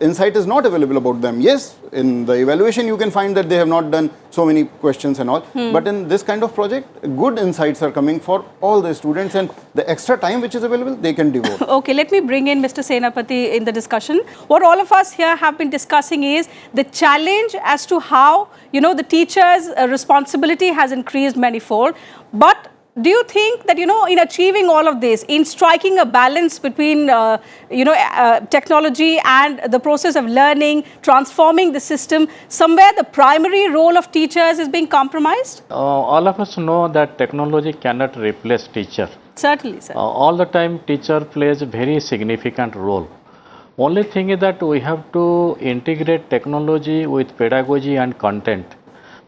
[SPEAKER 3] insight is not available about them. Yes, in the evaluation you can find that they have not done so many questions and all, but in this kind of project, good insights are coming for all the students, and the extra time which is available, they can devote.
[SPEAKER 1] Okay, let me bring in Mr. Senapati in the discussion. What all of us here have been discussing is the challenge as to how, the teacher's responsibility has increased manifold, but do you think that, in achieving all of this, in striking a balance between, technology and the process of learning, transforming the system, somewhere the primary role of teachers is being compromised?
[SPEAKER 6] All of us know that technology cannot replace teacher.
[SPEAKER 1] Certainly, sir.
[SPEAKER 6] All the time teacher plays a very significant role. Only thing is that we have to integrate technology with pedagogy and content.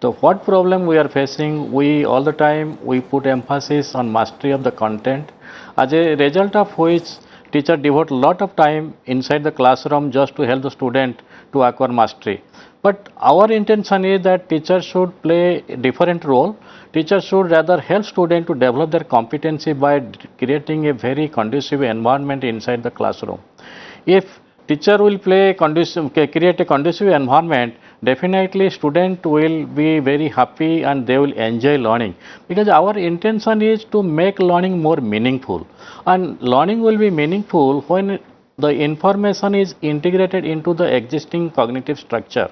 [SPEAKER 6] So what problem we are facing, we all the time we put emphasis on mastery of the content, as a result of which teacher devote a lot of time inside the classroom just to help the student to acquire mastery. But our intention is that teacher should play a different role. Teacher should rather help student to develop their competency by creating a very conducive environment inside the classroom. If teacher will create a conducive environment, definitely student will be very happy and they will enjoy learning, because our intention is to make learning more meaningful, and learning will be meaningful when the information is integrated into the existing cognitive structure,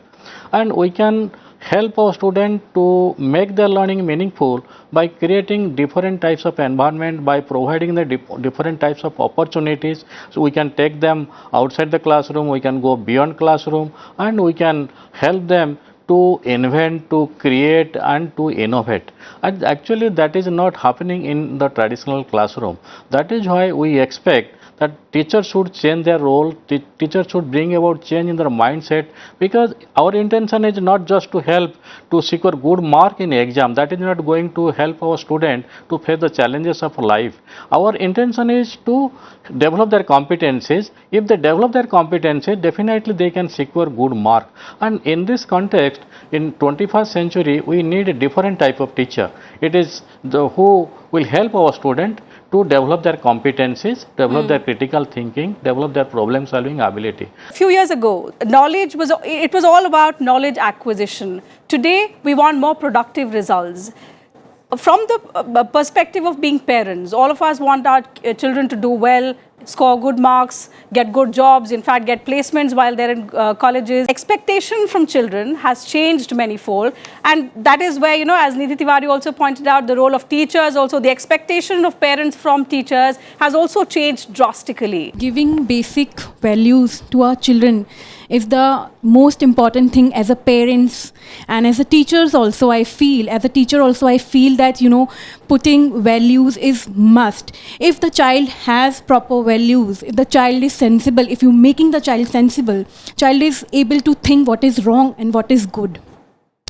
[SPEAKER 6] and we can help our student to make their learning meaningful by creating different types of environment, by providing the different types of opportunities. So we can take them outside the classroom, we can go beyond classroom, and we can help them to invent, to create and to innovate. And actually that is not happening in the traditional classroom. That is why we expect that teachers should change their role, teachers should bring about change in their mindset, because our intention is not just to help to secure good mark in exam. That is not going to help our student to face the challenges of life. Our intention is to develop their competencies. If they develop their competencies, definitely they can secure good mark. And in this context, in 21st century, we need a different type of teacher. It is the who will help our student to develop their competencies, develop their critical thinking, develop their problem solving ability.
[SPEAKER 1] A few years ago, knowledge was all about knowledge acquisition. Today, we want more productive results. From the perspective of being parents, all of us want our children to do well, score good marks, get good jobs, in fact get placements while they're in colleges. Expectation from children has changed manifold, and that is where, as Nidhi Tiwari also pointed out, the role of teachers, also the expectation of parents from teachers has also changed drastically.
[SPEAKER 7] Giving basic values to our children is the most important thing as a parents and as a teachers also. I feel that putting values is must. If the child has proper values, if the child is sensible, if you're making the child sensible, child is able to think what is wrong and what is good.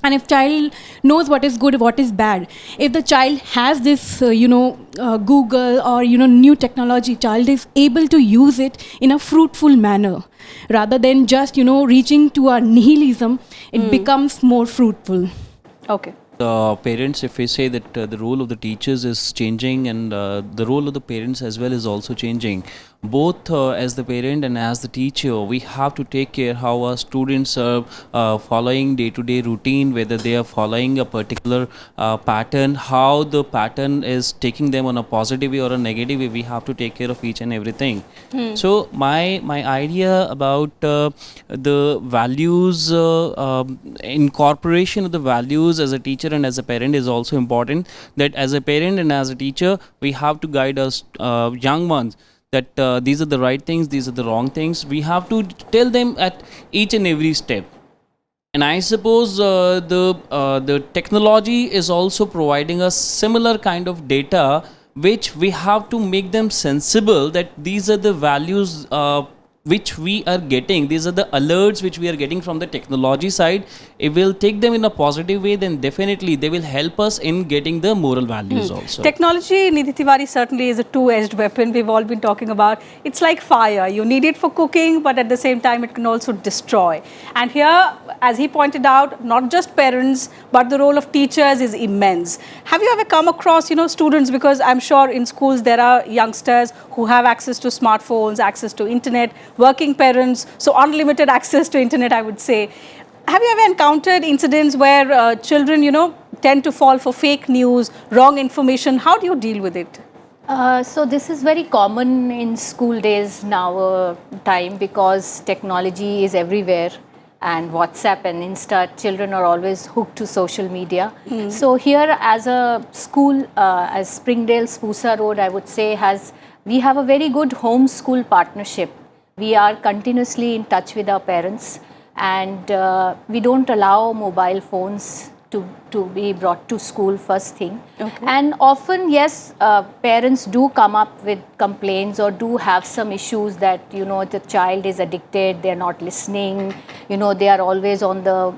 [SPEAKER 7] And if child knows what is good, what is bad, if the child has this, Google or, new technology, child is able to use it in a fruitful manner. Rather than just, reaching to a nihilism, it becomes more fruitful.
[SPEAKER 1] Okay.
[SPEAKER 11] Parents, if we say that the role of the teachers is changing and the role of the parents as well is also changing, both as the parent and as the teacher, we have to take care how our students are following day-to-day routine, whether they are following a particular pattern, how the pattern is taking them on a positive way or a negative way. We have to take care of each and everything. So my idea about the values, incorporation of the values as a teacher and as a parent is also important. That as a parent and as a teacher, we have to guide us young ones that these are the right things, these are the wrong things. We have to tell them at each and every step. And I suppose the technology is also providing us similar kind of data, which we have to make them sensible that these are the values which we are getting, these are the alerts which we are getting from the technology side. If we'll take them in a positive way, then definitely they will help us in getting the moral values also.
[SPEAKER 1] Technology, Nidhi Tiwari, certainly is a two-edged weapon. We've all been talking about. It's like fire. You need it for cooking, but at the same time, it can also destroy. And here, as he pointed out, not just parents, but the role of teachers is immense. Have you ever come across, students, because I'm sure in schools there are youngsters who have access to smartphones, access to internet, working parents, so unlimited access to internet, I would say. Have you ever encountered incidents where children, tend to fall for fake news, wrong information? How do you deal with it?
[SPEAKER 4] So this is very common in school days now time, because technology is everywhere, and WhatsApp and Insta, children are always hooked to social media. So here as a school, as Springdale Spoosa Road, I would say, we have a very good home-school partnership. We are continuously in touch with our parents, and we don't allow mobile phones to be brought to school first thing. Okay. And often, yes, parents do come up with complaints or do have some issues that, the child is addicted, they're not listening, they are always on the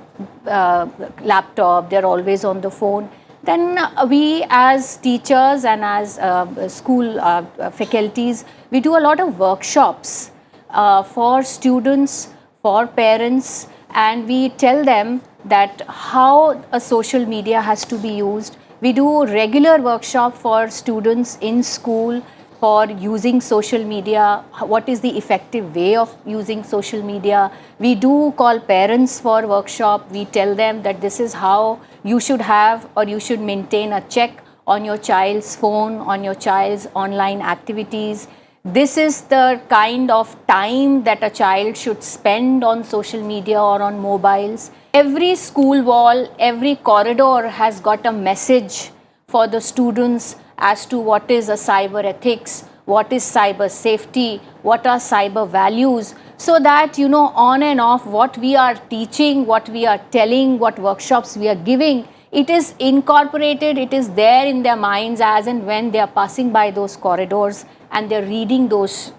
[SPEAKER 4] laptop, they're always on the phone. Then we as teachers and as school faculties, we do a lot of workshops for students, for parents, and we tell them that how a social media has to be used. We do regular workshop for students in school for using social media, what is the effective way of using social media. We do call parents for workshop. We tell them that this is how you should have or you should maintain a check on your child's phone, on your child's online activities. This is the kind of time that a child should spend on social media or on mobiles. Every school wall, every corridor has got a message for the students as to what is a cyber ethics, what is cyber safety, what are cyber values, so that, on and off, what we are teaching, what we are telling, what workshops we are giving it is incorporated, it is there in their minds as and when they are passing by those corridors and they're reading those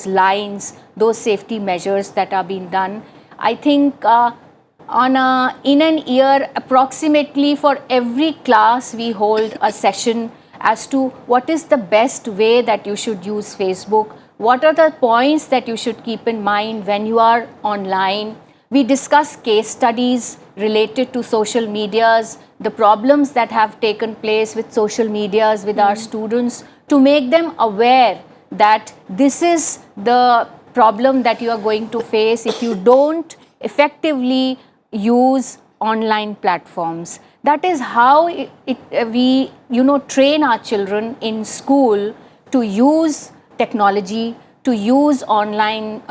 [SPEAKER 4] lines, those safety measures that are being done. I think in an year, approximately for every class, we hold a session as to what is the best way that you should use Facebook, what are the points that you should keep in mind when you are online. We discuss case studies related to social medias, the problems that have taken place with social medias with our students, to make them aware that this is the problem that you are going to face if you don't effectively use online platforms. That is how we train our children in school to use technology, to use online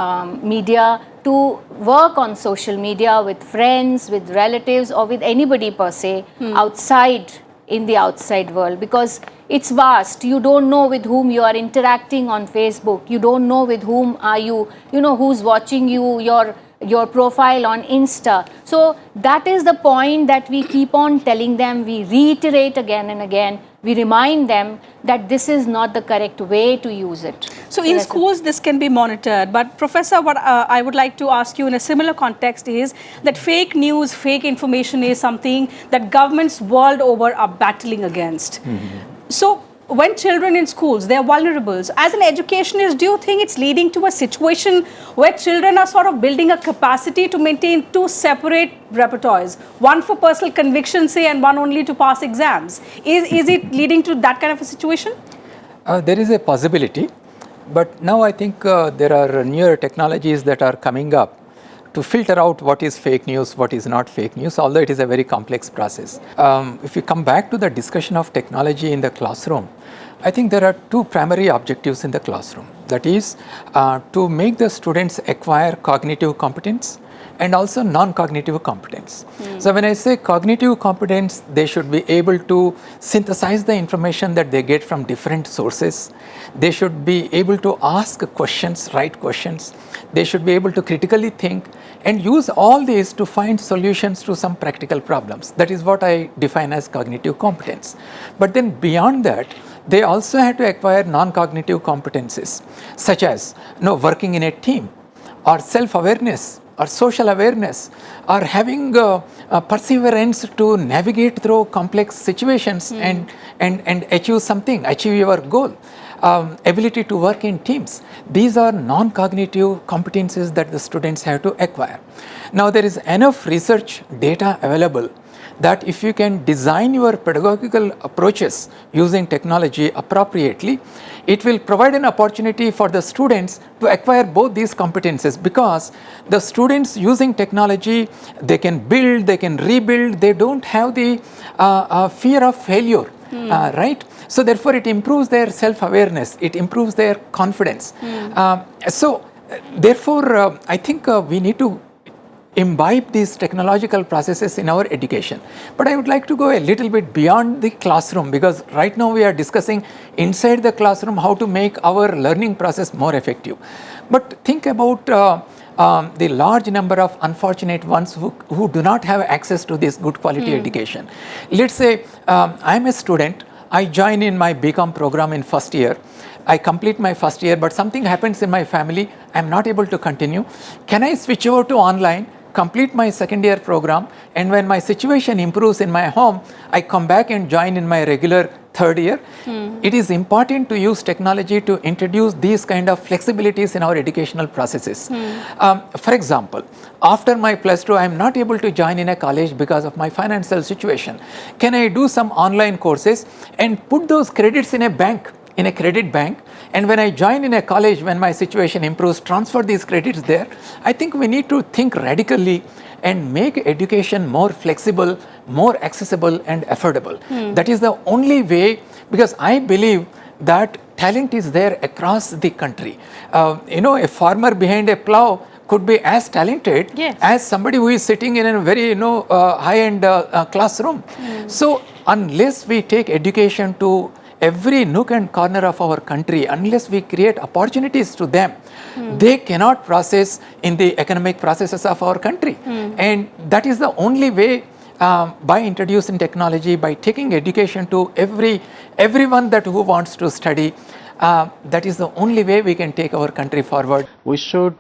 [SPEAKER 4] media, to work on social media with friends, with relatives, or with anybody per se outside, in the outside world, because it's vast. You don't know with whom you are interacting on Facebook. You don't know with whom are you, who's watching you, your profile on Insta. So that is the point that we keep on telling them. We reiterate again and again. We remind them that this is not the correct way to use it.
[SPEAKER 1] So in schools, this can be monitored. But Professor, what I would like to ask you in a similar context is that fake news, fake information is something that governments world over are battling against. So when children in schools, they are vulnerable. So as an educationist, do you think it's leading to a situation where children are sort of building a capacity to maintain two separate repertoires, one for personal conviction, say, and one only to pass exams? Is it leading to that kind of a situation?
[SPEAKER 2] There is a possibility, but now I think there are newer technologies that are coming up to filter out what is fake news, what is not fake news, although it is a very complex process. If we come back to the discussion of technology in the classroom, I think there are two primary objectives in the classroom. That is to make the students acquire cognitive competence and also non-cognitive competence. So when I say cognitive competence, they should be able to synthesize the information that they get from different sources. They should be able to ask questions, right questions. They should be able to critically think and use all these to find solutions to some practical problems. That is what I define as cognitive competence. But then beyond that, they also have to acquire non-cognitive competencies, such as working in a team, or self-awareness, or social awareness, or having perseverance to navigate through complex situations and achieve your goal. Ability to work in teams. These are non-cognitive competencies that the students have to acquire. Now there is enough research data available that if you can design your pedagogical approaches using technology appropriately, it will provide an opportunity for the students to acquire both these competencies, because the students using technology, they can build, they can rebuild, they don't have the fear of failure, right? So therefore it improves their self-awareness, it improves their confidence. So therefore I think we need to imbibe these technological processes in our education. But I would like to go a little bit beyond the classroom, because right now we are discussing inside the classroom how to make our learning process more effective. But think about the large number of unfortunate ones who do not have access to this good quality education. Let's say I am a student, I join in my BCom program in first year. I complete my first year, but something happens in my family, I am not able to continue. Can I switch over to online, complete my second year program, and when my situation improves in my home, I come back and join in my regular third year? It is important to use technology to introduce these kind of flexibilities in our educational processes. For example, after my plus 2, I am not able to join in a college because of my financial situation. Can I do some online courses and put those credits in a bank, in a credit bank, and when I join in a college, when my situation improves, transfer these credits there? I think we need to think radically and make education more flexible, more accessible and affordable. That is the only way, because I believe that talent is there across the country. A farmer behind a plow could be as talented as somebody who is sitting in a very high-end classroom. So unless we take education to every nook and corner of our country, unless we create opportunities to them, they cannot process in the economic processes of our country. And that is the only way by introducing technology, by taking education to everyone that who wants to study, that is the only way we can take our country forward.
[SPEAKER 6] We should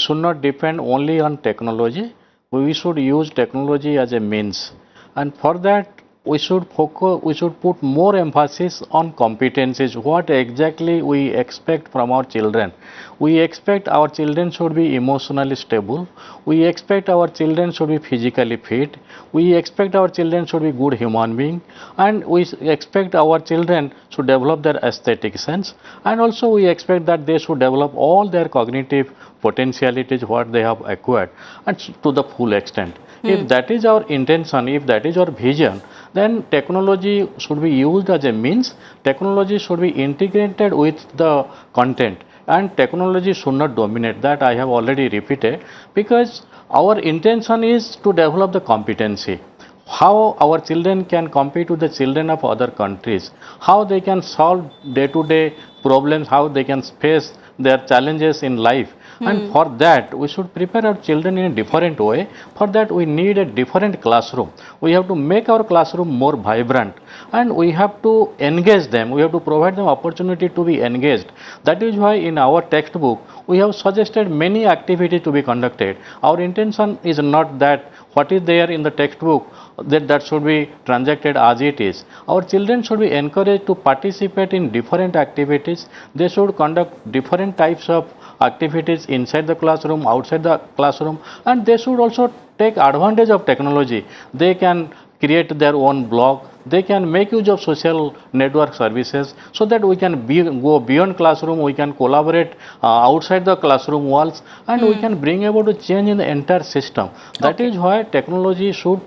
[SPEAKER 6] not depend only on technology. We should use technology as a means, and for that we should put more emphasis on competencies. What exactly we expect from our children? We expect our children should be emotionally stable. We expect our children should be physically fit. We expect our children should be good human being, and we expect our children should develop their aesthetic sense, and also we expect that they should develop all their cognitive potentialities what they have acquired and to the full extent. If that is our intention, if that is our vision, then technology should be used as a means. Technology should be integrated with the content, and technology should not dominate. That I have already repeated, because our intention is to develop the competency. How our children can compete with the children of other countries, how they can solve day-to-day problems, how they can face their challenges in life. And for that we should prepare our children in a different way. For that we need a different classroom. We have to make our classroom more vibrant, and we have to engage them. We have to provide them opportunity to be engaged. That is why in our textbook we have suggested many activities to be conducted. Our intention is not that what is there in the textbook that should be transacted as it is. Our children should be encouraged to participate in different activities. They should conduct different types of activities inside the classroom, outside the classroom, and they should also take advantage of technology. They can create their own blog, they can make use of social network services, so that we can go beyond classroom, we can collaborate outside the classroom walls, and we can bring about a change in the entire system. That is why technology should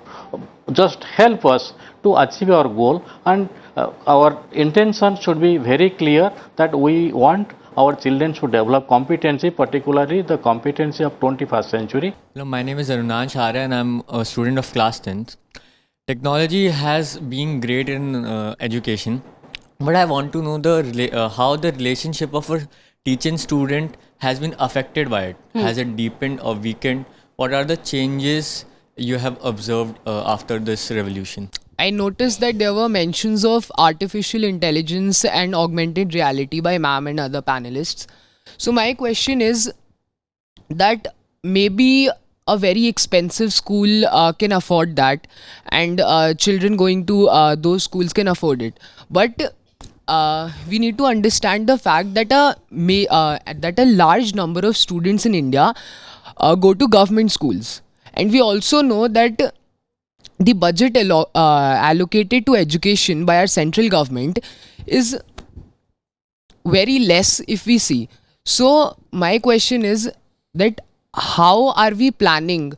[SPEAKER 6] just help us to achieve our goal, and our intention should be very clear that we want our children should develop competency, particularly the competency of 21st century.
[SPEAKER 12] Hello, my name is Arunansh Arya and I'm a student of class 10th. Technology has been great in education, but I want to know how the relationship of a teacher and student has been affected by it. Has it deepened or weakened? What are the changes you have observed after this revolution?
[SPEAKER 13] I noticed that there were mentions of artificial intelligence and augmented reality by ma'am and other panelists. So my question is that maybe a very expensive school can afford that, and children going to those schools can afford it. But we need to understand the fact that a large number of students in India go to government schools. And we also know that the budget allocated to education by our central government is very less if we see. So my question is that how are we planning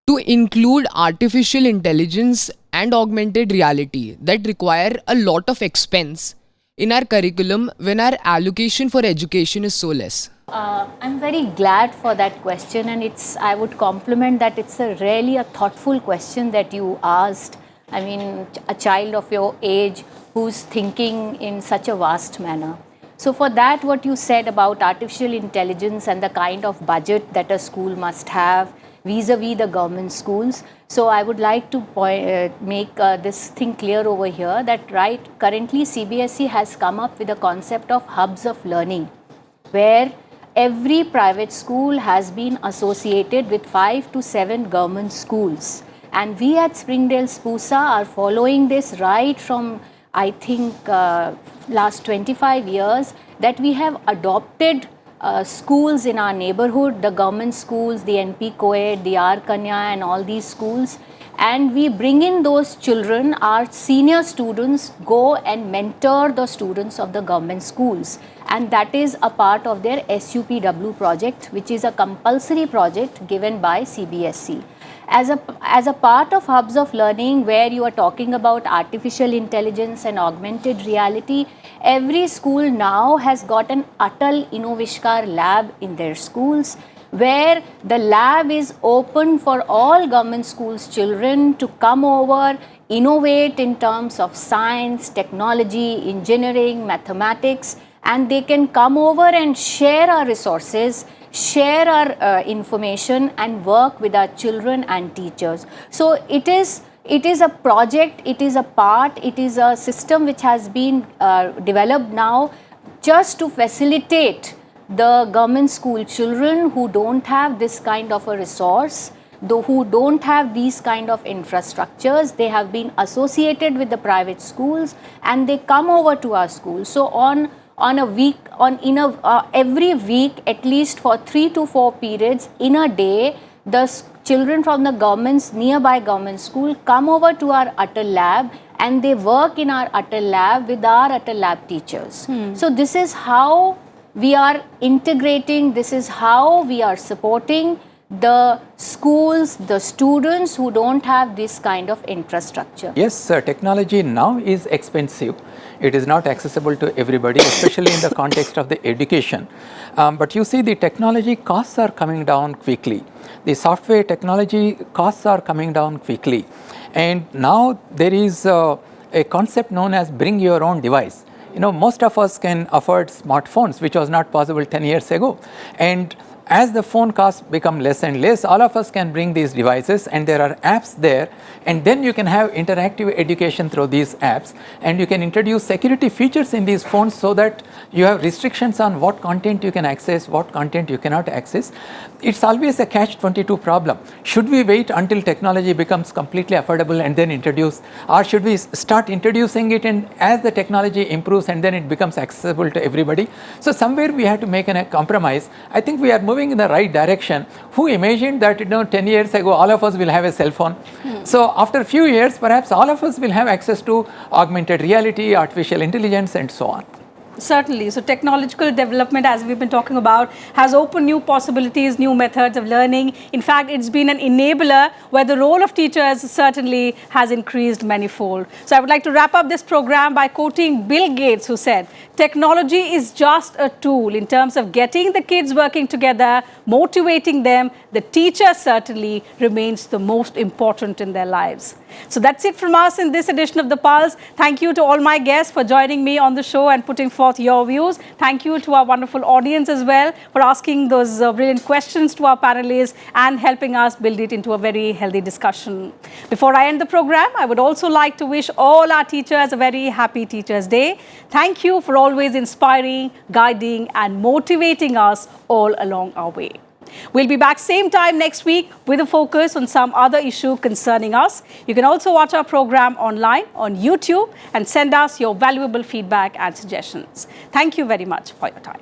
[SPEAKER 13] to include artificial intelligence and augmented reality that require a lot of expense in our curriculum when our allocation for education is so less?
[SPEAKER 4] I'm very glad for that question, and I would compliment that it's really a thoughtful question that you asked. I mean, a child of your age who's thinking in such a vast manner. So for that, what you said about artificial intelligence and the kind of budget that a school must have vis-a-vis the government schools. So I would like to make this thing clear over here that currently CBSE has come up with a concept of hubs of learning, where every private school has been associated with 5 to 7 government schools. And we at Springdale SPUSA are following this right from, I think, last 25 years, that we have adopted schools in our neighborhood, the government schools, the NP Co-ed, the R Kanya and all these schools. And we bring in those children, our senior students go and mentor the students of the government schools. And that is a part of their SUPW project, which is a compulsory project given by CBSE. As a part of hubs of learning, where you are talking about artificial intelligence and augmented reality, every school now has got an Atal Innovishkar lab in their schools, where the lab is open for all government schools children to come over, innovate in terms of science, technology, engineering, mathematics, and they can come over and share our resources, share our information and work with our children and teachers. So it is it is a project, it is a part, it is a system which has been developed now just to facilitate the government school children who don't have this kind of a resource, though who don't have these kind of infrastructures. They have been associated with the private schools and they come over to our schools. So on a week, every week, at least for 3 to 4 periods in a day, the children from the nearby government school come over to our Atal lab and they work in our Atal lab with our Atal lab teachers. So this is how we are integrating, this is how we are supporting the schools, the students who don't have this kind of infrastructure.
[SPEAKER 2] Yes, technology now is expensive. It is not accessible to everybody, especially in the context of the education. But you see, the technology costs are coming down quickly. The software technology costs are coming down quickly. And now there is a concept known as bring your own device. You know, most of us can afford smartphones, which was not possible 10 years ago. And as the phone costs become less and less, all of us can bring these devices and there are apps there, and then you can have interactive education through these apps, and you can introduce security features in these phones so that you have restrictions on what content you can access, what content you cannot access. It's always a catch-22 problem. Should we wait until technology becomes completely affordable and then introduce, or should we start introducing it and as the technology improves and then it becomes accessible to everybody? So somewhere we have to make a compromise. I think we are moving in the right direction. Who imagined that 10 years ago all of us will have a cell phone? So after a few years, perhaps all of us will have access to augmented reality, artificial intelligence and so on.
[SPEAKER 1] Certainly. So technological development, as we've been talking about, has opened new possibilities, new methods of learning. In fact, it's been an enabler where the role of teachers certainly has increased manifold. So I would like to wrap up this program by quoting Bill Gates, who said, technology is just a tool in terms of getting the kids working together, motivating them. The teacher certainly remains the most important in their lives. So that's it from us in this edition of The Pulse. Thank you to all my guests for joining me on the show and putting forth your views. Thank you to our wonderful audience as well for asking those brilliant questions to our panelists and helping us build it into a very healthy discussion. Before I end the program, I would also like to wish all our teachers a very happy Teachers' Day. Thank you for always inspiring, guiding and motivating us all along our way. We'll be back same time next week with a focus on some other issue concerning us. You can also watch our program online on YouTube and send us your valuable feedback and suggestions. Thank you very much for your time.